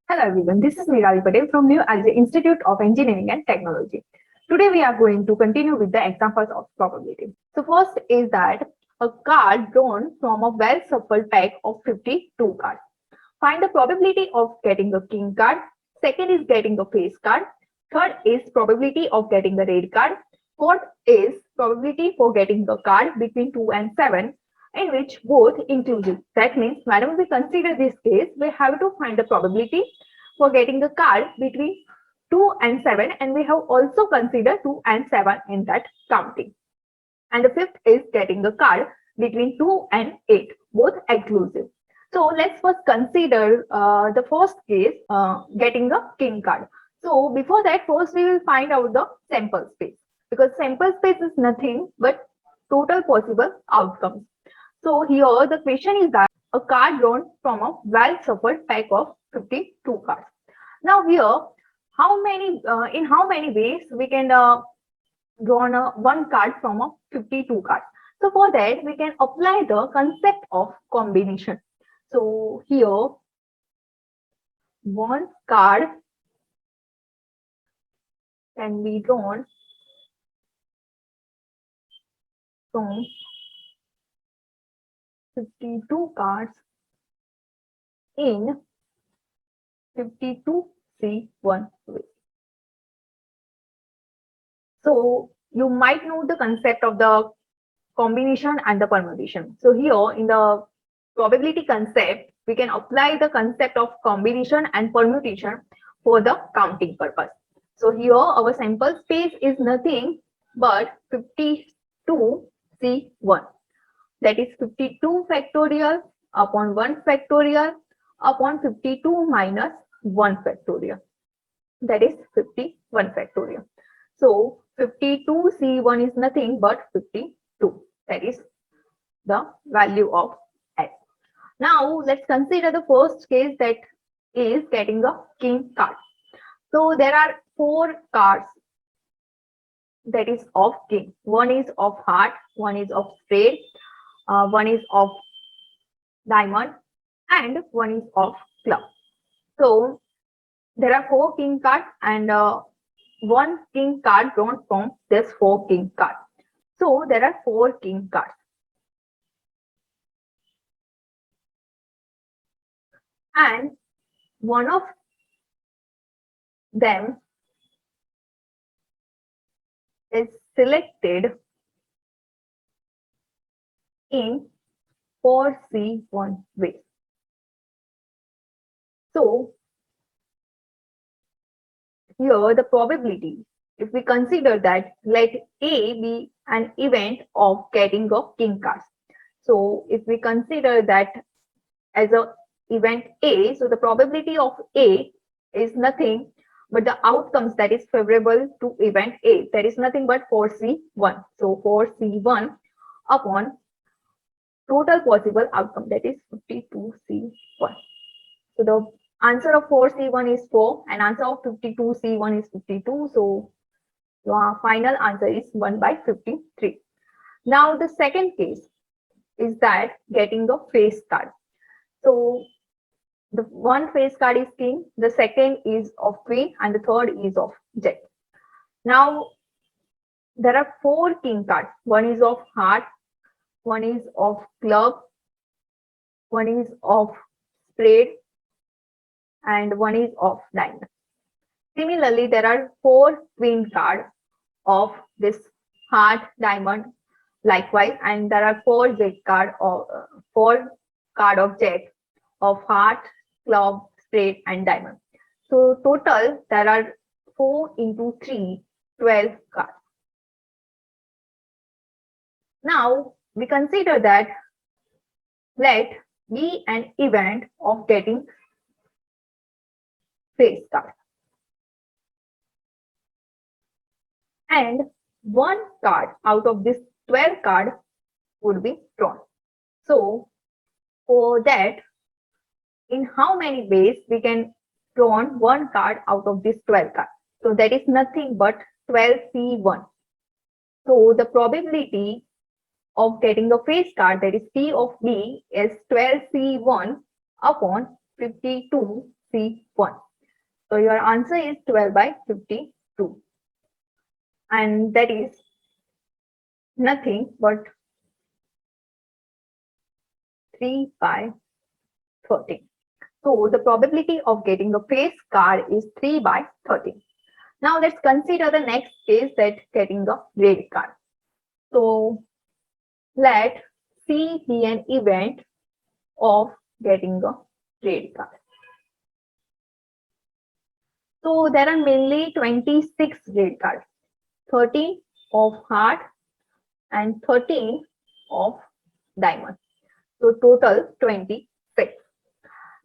Hello everyone, this is Nirali Patel from New Alger Institute of Engineering and Technology. Today we are going to continue with the examples of probability. So first is that a card drawn from a well-shuffled pack of 52 cards. Find the probability of getting a king card. Second is getting a face card. Third is probability of getting a red card. Fourth is probability for getting a card between 2 and 7 in which both inclusive. That means whenever we consider this case, we have to find the probability for getting a card between 2 and 7 and we have also considered 2 and 7 in that counting. And the fifth is getting a card between 2 and 8, both exclusive. So let's first consider the first case, getting a king card. So before that, first we will find out the sample space because sample space is nothing but total possible outcomes. So here the question is that a card drawn from a well-shuffled pack of 52 cards. Now here, in how many ways we can drawn one card from a 52 cards. So for that, we can apply the concept of combination. So here, one card can be drawn from 52 cards in 52C1 way. So you might know the concept of the combination and the permutation. So here in the probability concept, we can apply the concept of combination and permutation for the counting purpose. So here our sample space is nothing but 52C1. That is 52 factorial upon 1 factorial upon 52 minus 1 factorial. That is 51 factorial. So 52C1 is nothing but 52. That is the value of S. Now let's consider the first case, that is getting a king card. So there are 4 cards that is of king. One is of heart, one is of spade, one is of diamond, and one is of club. So there are 4 king cards and one king card drawn from this 4 king cards. So there are 4 king cards. And one of them is selected in 4C1 way. So here the probability, if we consider that let A be an event of getting a king cards. So if we consider that as a event A, so the probability of A is nothing but the outcomes that is favorable to event A, that is nothing but 4C1. So 4C1 upon total possible outcome, that is 52C1. So the answer of 4C1 is 4 and answer of 52C1 is 52. So your final answer is 1 by 53. Now the second case is that getting a face card. So the one face card is king, the second is of queen, and the third is of jack. Now there are 4 king cards. One is of heart, one is of club, one is of spade, and one is of diamond. Similarly, there are 4 queen cards of this heart, diamond, likewise, and there are 4 jack card or 4 card of jack of heart, club, spade, and diamond. So total there are 4 into 3, 12 cards. Now we consider that let be an event of getting face card. And one card out of this 12 card would be drawn. So for that, in how many ways we can draw one card out of this 12 cards? So that is nothing but 12C1. So the probability of getting a face card, that is P of B, is 12C1 upon 52C1. C1. So your answer is 12 by 52. And that is nothing but 3 by 13. So the probability of getting a face card is 3 by 13. Now let's consider the next case, that getting a red card. So let C be an event of getting a red card. So there are mainly 26 red cards, 13 of heart and 13 of diamond. So total 26.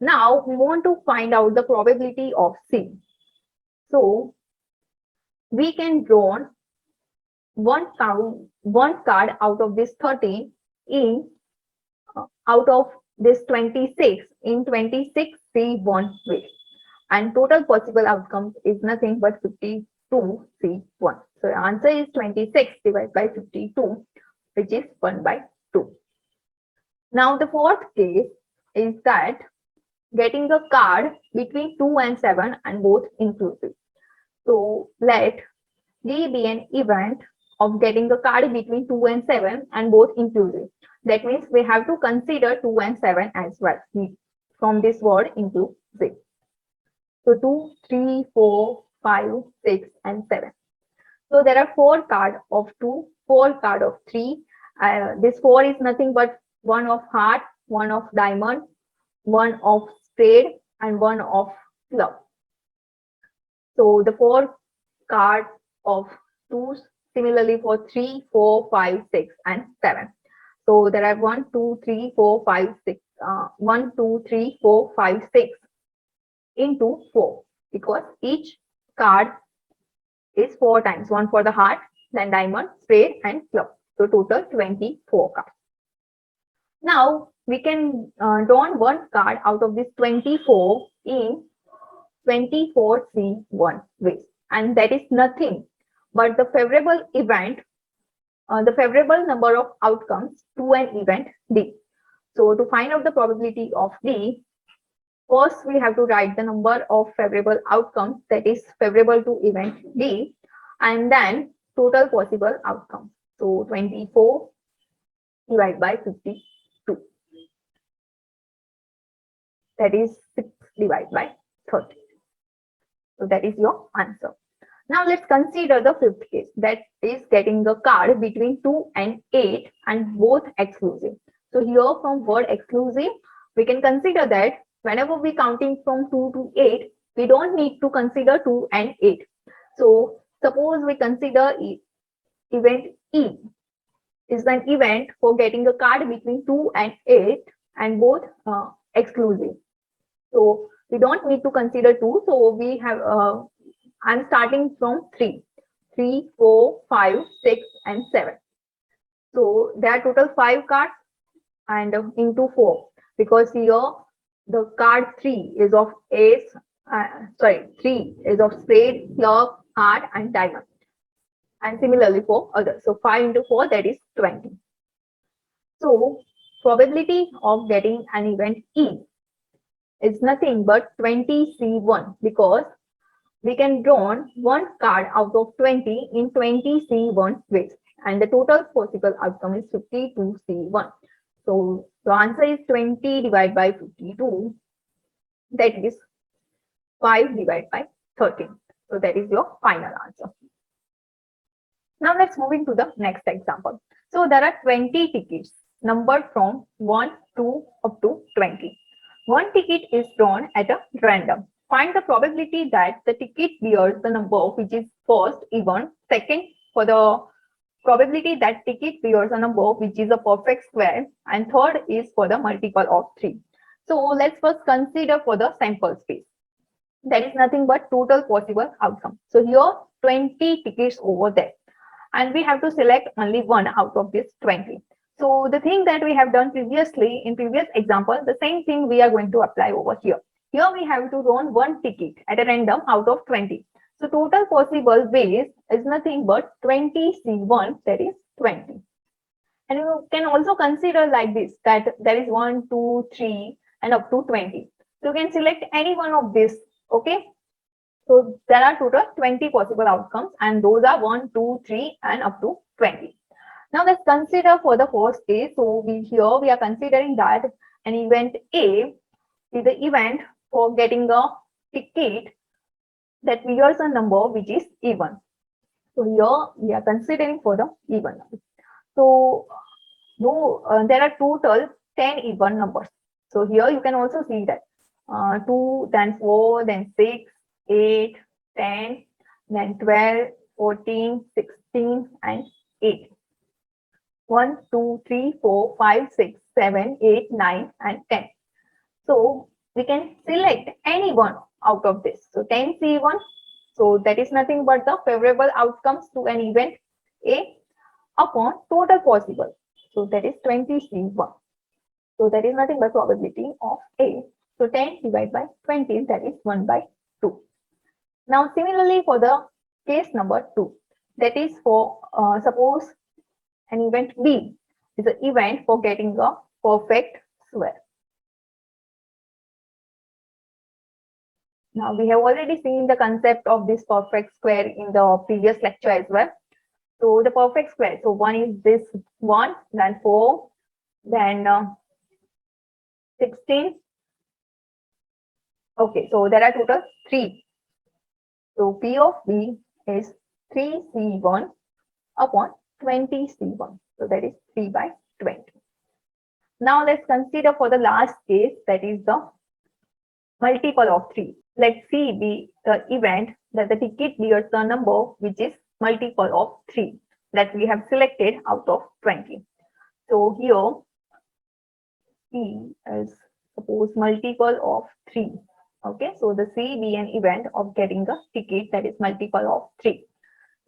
Now we want to find out the probability of C. So we can draw one card out of this 13 in out of this 26 in 26 C1 ways, and total possible outcomes is nothing but 52 C1. So the answer is 26 divided by 52, which is 1 by 2. Now the fourth case is that getting a card between 2 and 7 and both inclusive. So let D be an event of getting a card between 2 and 7 and both inclusive. That means we have to consider 2 and 7 as well from this word inclusive. So 2, 3, 4, 5, 6, and 7. So there are 4 cards of 2, 4 cards of 3. This 4 is nothing but 1 of heart, 1 of diamond, 1 of spade, and 1 of club. So the 4 cards of 2s, similarly for 3, 4, 5, 6, and 7. So there are 1, 2, 3, 4, 5, 6. 1, 2, 3, 4, 5, 6 into 4, because each card is 4 times. 1 for the heart, then diamond, spade, and club. So total 24 cards. Now we can draw one card out of this 24 in 24 C1 ways, and that is nothing but the favorable event, the favorable number of outcomes to an event D. So to find out the probability of D, first we have to write the number of favorable outcomes that is favorable to event D, and then total possible outcomes. So 24 divided by 52. That is 6 divided by 30. So that is your answer. Now let's consider the fifth case, that is getting a card between 2 and 8 and both exclusive. So here from word exclusive, we can consider that whenever we counting from 2 to 8, we don't need to consider 2 and 8. So suppose we consider event E is an event for getting a card between 2 and 8 and both exclusive. So we don't need to consider 2. So we have I'm starting from 3, 4, 5, 6, and 7. So there are total 5 cards and into 4, because here the card 3 is of ace, 3 is of spade, club, heart, and diamond. And similarly for others. So 5 into 4, that is 20. So probability of getting an event E is nothing but 20 C1, because we can draw one card out of 20 in 20 C1 ways, and the total possible outcome is 52 C1. So the answer is 20 divided by 52, that is 5 divided by 13. So that is your final answer. Now let's move into the next example. So there are 20 tickets numbered from 1 to up to 20. One ticket is drawn at a random. Find the probability that the ticket bears the number which is first even, second for the probability that ticket bears a number which is a perfect square, and third is for the multiple of 3. So let's first consider for the sample space. That is nothing but total possible outcome. So here 20 tickets over there, and we have to select only one out of this 20. So the thing that we have done previously in previous example, the same thing we are going to apply over here. Here we have to run one ticket at a random out of 20. So total possible ways is nothing but 20 C1, that is 20. And you can also consider like this, that there is 1, 2, 3 and up to 20. So you can select any one of this. Okay. So there are total 20 possible outcomes, and those are 1, 2, 3, and up to 20. Now let's consider for the first case. So here we are considering that an event A is the event for getting a ticket that triggers a number which is even. So here we are considering for the even. So no, there are total 10 even numbers. So here you can also see that 2, then 4, then 6, 8, 10, then 12, 14, 16, and 8. 1, 2, 3, 4, 5, 6, 7, 8, 9, and 10. So we can select any one out of this. So 10C1. So that is nothing but the favorable outcomes to an event A upon total possible. So that is 20C1. So that is nothing but probability of A. So 10 divided by 20, that is 1 by 2. Now similarly for the case number 2, that is for suppose an event B is an event for getting a perfect square. Now we have already seen the concept of this perfect square in the previous lecture as well. So the perfect square, so one is this one, then 4, then 16. Okay, so there are total 3. So P of B is 3C1 upon 20C1. So that is 3 by 20. Now let's consider for the last case, that is the multiple of 3. Let C be the event that the ticket bears the number which is multiple of 3 that we have selected out of 20. So here C is suppose multiple of 3. Okay, so the C be an event of getting a ticket that is multiple of 3.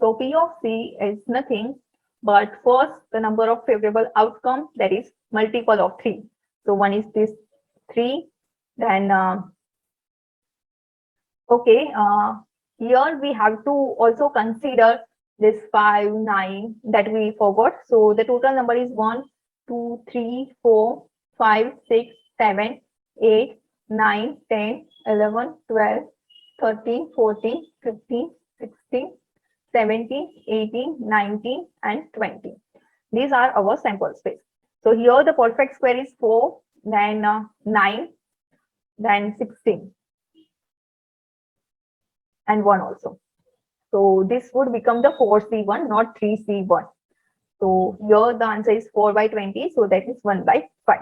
So P of C is nothing but first the number of favorable outcome that is multiple of 3. So one is this 3, then okay, here we have to also consider this 5, 9 that we forgot. So the total number is 1, 2, 3, 4, 5, 6, 7, 8, 9, 10, 11, 12, 13, 14, 15, 16, 17, 18, 19, and 20. These are our sample space. So here the perfect square is 4, then 9, then 16. And 1 also. So this would become the 4C1, not 3C1. So here the answer is 4 by 20. So that is 1 by 5.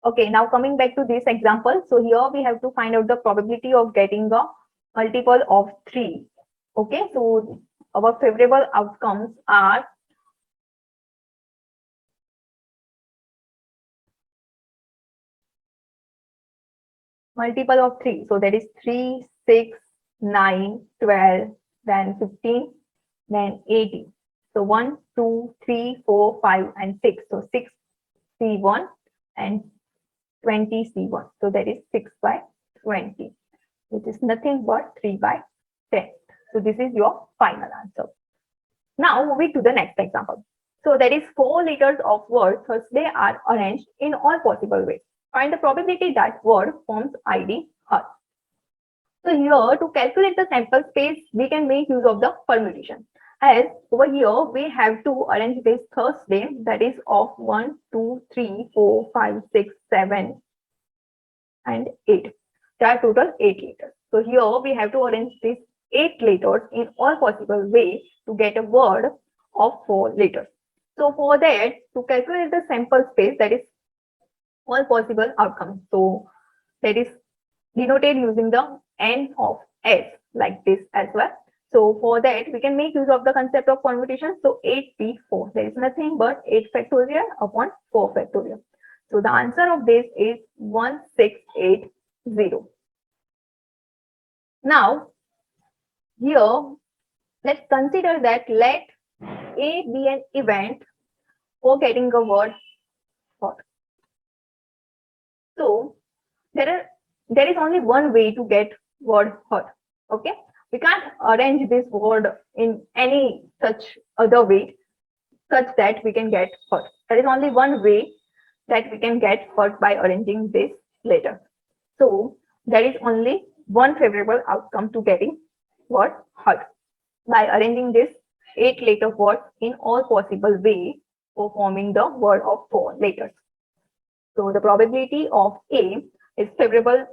Okay, now coming back to this example. So here we have to find out the probability of getting a multiple of 3. Okay, so our favorable outcomes are multiple of 3. So that is 3, 6, 9, 12, then 15, then 18. So 1, 2, 3, 4, 5, and 6. So 6C1 and 20C1. So that is 6 by 20, which is nothing but 3 by 10. So this is your final answer. Now moving to the next example. So there is 4 letters of word, thus they are arranged in all possible ways. Find the probability that word forms ID her. So here to calculate the sample space, we can make use of the permutation. As over here, we have to arrange this Thursday, that is of 1, 2, 3, 4, 5, 6, 7, and 8. There are total 8 letters. So here we have to arrange these 8 letters in all possible ways to get a word of 4 letters. So for that, to calculate the sample space, that is all possible outcomes. So that is denoted using the N of S like this as well. So for that, we can make use of the concept of permutation. So 8P4, there is nothing but 8 factorial upon 4 factorial. So the answer of this is 1680. Now, here, let's consider that let A be an event for getting a word for. So there is only one way to get word hurt. Okay, we can't arrange this word in any such other way such that we can get hurt. There is only one way that we can get hurt by arranging this letter. So there is only one favorable outcome to getting word heard. By arranging this 8-letter word in all possible way for forming the word of 4 letters. So the probability of A is favorable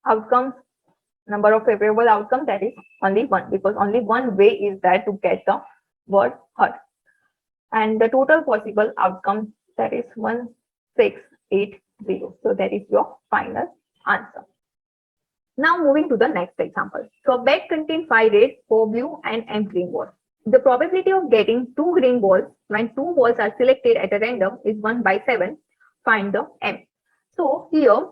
outcomes, number of favorable outcomes, that is only one, because only one way is there to get the word heard. And the total possible outcome, that is 1680. So that is your final answer. Now moving to the next example. So a bag contains 5 red, 4 blue and M green balls. The probability of getting 2 green balls when 2 balls are selected at a random is 1 by 7. Find the M. So here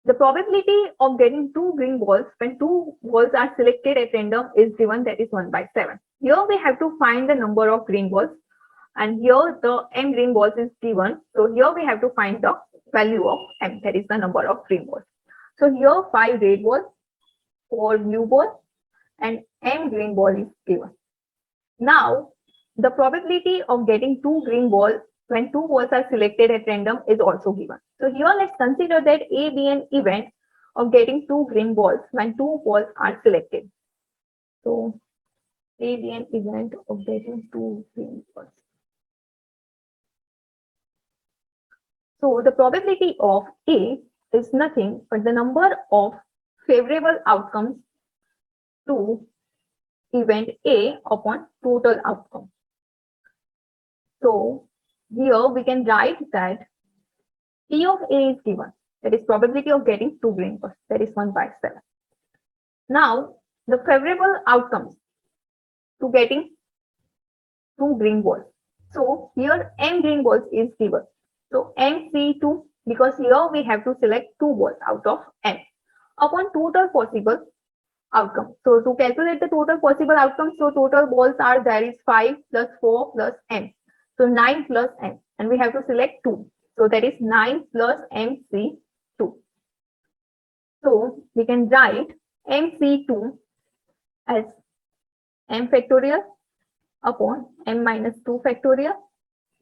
the probability of getting 2 green balls when 2 balls are selected at random is given, that is 1 by 7. Here we have to find the number of green balls, and here the M green balls is given. So here we have to find the value of M, that is the number of green balls. So here 5 red balls, 4 blue balls and M green ball is given. Now the probability of getting 2 green balls when 2 balls are selected at random is also given. So here let's consider that A be an event of getting 2 green balls when 2 balls are selected. So A be an event of getting 2 green balls. So the probability of A is nothing but the number of favorable outcomes to event A upon total outcome. So here we can write that P of A is given, that is probability of getting 2 green balls, that is 1 by 7. Now the favorable outcomes to getting 2 green balls. So here M green balls is given. So MC2, because here we have to select 2 balls out of M upon total possible outcome. So to calculate the total possible outcome, so total balls are there is 5 plus 4 plus M. So 9 plus M, and we have to select 2. So that is 9 plus MC2. So we can write MC2 as M factorial upon M minus 2 factorial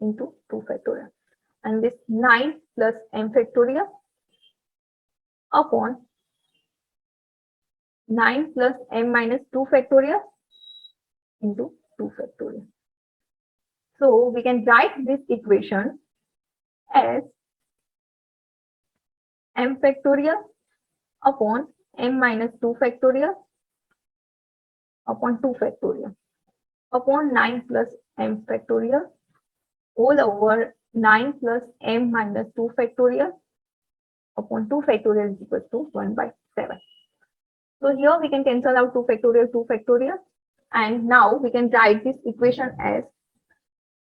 into 2 factorial. And this 9 plus M factorial upon 9 plus M minus 2 factorial into 2 factorial. So we can write this equation as M factorial upon M minus 2 factorial upon 2 factorial upon 9 plus M factorial all over 9 plus M minus 2 factorial upon 2 factorial is equal to 1 by 7. So here we can cancel out 2 factorial, and now we can write this equation as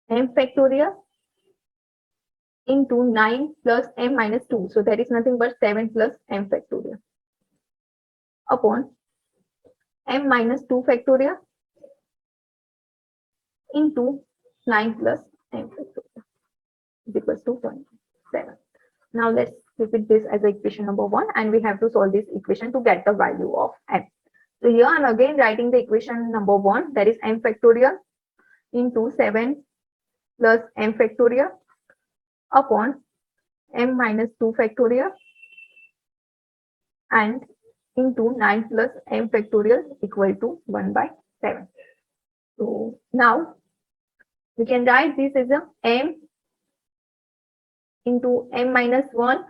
M factorial into 9 plus M minus 2. So that is nothing but 7 plus M factorial upon M minus 2 factorial into 9 plus M factorial is equals to 1.7. Now let's repeat this as equation number 1, and we have to solve this equation to get the value of M. So here I'm again writing the equation number 1, that is M factorial into 7 plus M factorial upon M minus 2 factorial and into 9 plus M factorial equal to 1 by 7. So now we can write this as a M into M minus 1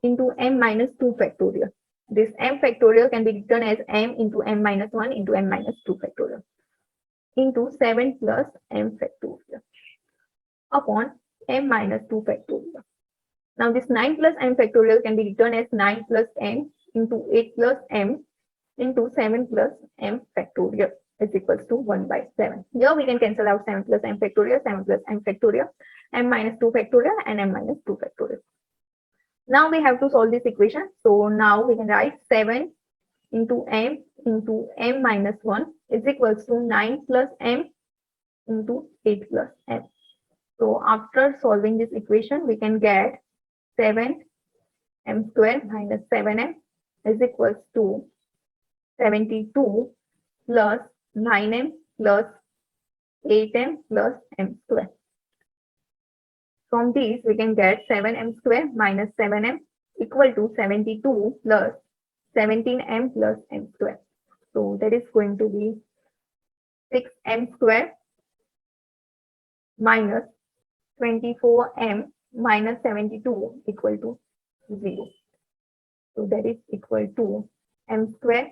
into M minus 2 factorial. This M factorial can be written as M into M minus 1 into M minus 2 factorial into 7 plus M factorial upon M minus 2 factorial. Now this 9 plus M factorial can be written as 9 plus M into 8 plus M into 7 plus M factorial is equals to 1 by 7. Here we can cancel out 7 plus M factorial, 7 plus M factorial, M minus 2 factorial and M minus 2 factorial. Now we have to solve this equation. So now we can write 7 into M minus 1 is equals to 9 plus M into 8 plus M. So after solving this equation, we can get 7M square minus 7M is equals to 72 plus 9M plus 8M plus M square. From these, we can get 7M square minus 7M equal to 72 plus 17m plus m square. So that is going to be 6m square minus 24m minus 72 equal to 0. So that is equal to m square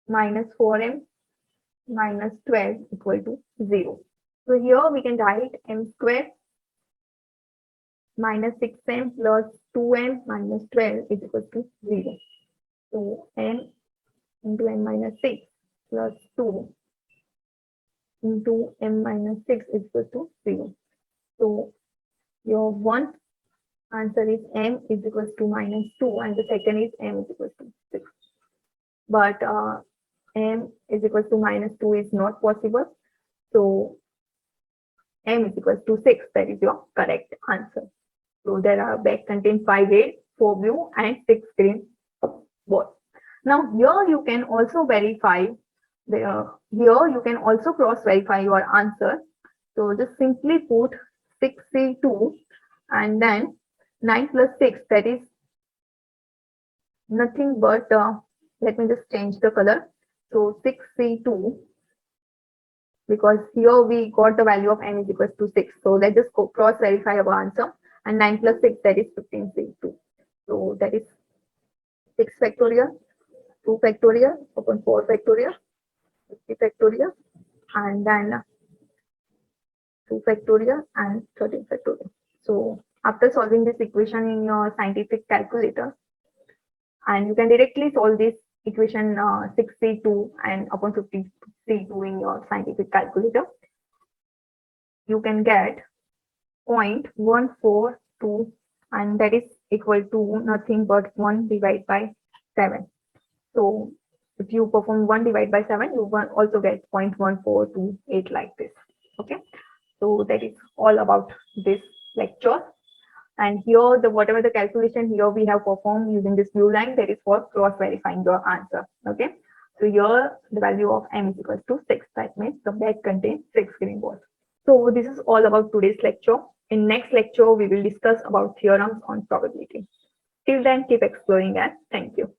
minus 4m minus 12 equal to 0. So here we can write m square minus 6m plus 2m minus 12 is equal to 0. So m into m minus 6 plus 2 into m minus 6 is equal to 0. So your one answer is m is equal to minus 2 and the second is m is equal to 6. But m is equal to minus 2 is not possible. So m is equal to 6. That is your correct answer. So there are bag contain 5 red, 4 blue and 6 green balls. Now here you can also verify here you can also cross verify your answer. So just simply put 6C2 and then 9 plus 6, that is nothing but let me just change the color. So 6C2, because here we got the value of m is equal to 6. So let's just cross verify our answer, and 9 plus 6, that is 15C2. So that is 6 factorial, 2 factorial upon 4 factorial, 50 factorial, and then 2 factorial and 13 factorial. So after solving this equation in your scientific calculator, and you can directly solve this equation 6C2 and upon 50C2 in your scientific calculator, you can get 0.142, and that is equal to nothing but 1 divided by 7. So if you perform 1 divided by 7, you will also get 0.1428 like this. Okay. So that is all about this lecture. And here, the whatever the calculation here we have performed using this blue line, that is for cross verifying your answer. Okay. So here the value of m is equal to 6. That means the bag contains 6 green balls. So this is all about today's lecture. In next lecture, we will discuss about theorems on probability. Till then, keep exploring and thank you.